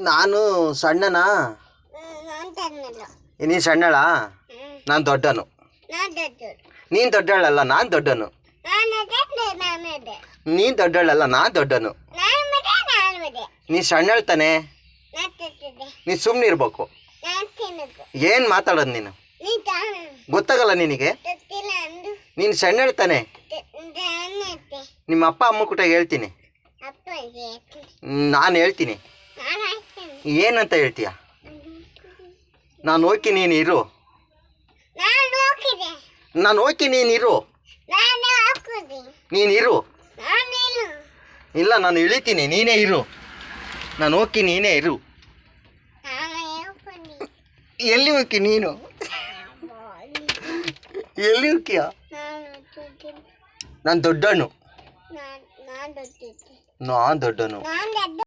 ನಾನು ಸಣ್ಣನಾ? ನೀನು ಸಣ್ಣಳಾ? ನಾನು ದೊಡ್ಡನು. ನೀನು ದೊಡ್ಡಳಲ್ಲ, ನಾನು ದೊಡ್ಡನು. ನೀನು ದೊಡ್ಡಳಲ್ಲ, ನಾನು ದೊಡ್ಡನು. ನೀ ಸಣ್ಣಳ್ ತಾನೆ? ನೀ ಸುಮ್ಮನೆ ಇರ್ಬೇಕು. ಏನು ಮಾತಾಡೋದು ನೀನು? ಗೊತ್ತಾಗಲ್ಲ ನಿನಗೆ? ನೀನು ಸಣ್ಣಳ್ ತಾನೆ? ನಿಮ್ಮ ಅಪ್ಪ ಅಮ್ಮ ಕೂಡ ಹೇಳ್ತೀನಿ. ನಾನು ಹೇಳ್ತೀನಿ. ಏನಂತ ಹೇಳ್ತೀಯ? ನಾನು ಹೋಗಿ ನೀನು ಇರು. ನಾನು ಹೋಗಿ ನೀನಿರು. ನೀನಿರು. ಇಲ್ಲ, ನಾನು ಇಳಿತೀನಿ, ನೀನೇ ಇರು. ನಾನು ಹೋಗಿ ನೀನೇ ಇರು. ಎಲ್ಲಿ ಹೋಗಿ ನೀನು? ಎಲ್ಲಿ ಹೋಗ್ತೀಯ? ನಾನು ದೊಡ್ಡನು. ನಾನು ದೊಡ್ಡನು.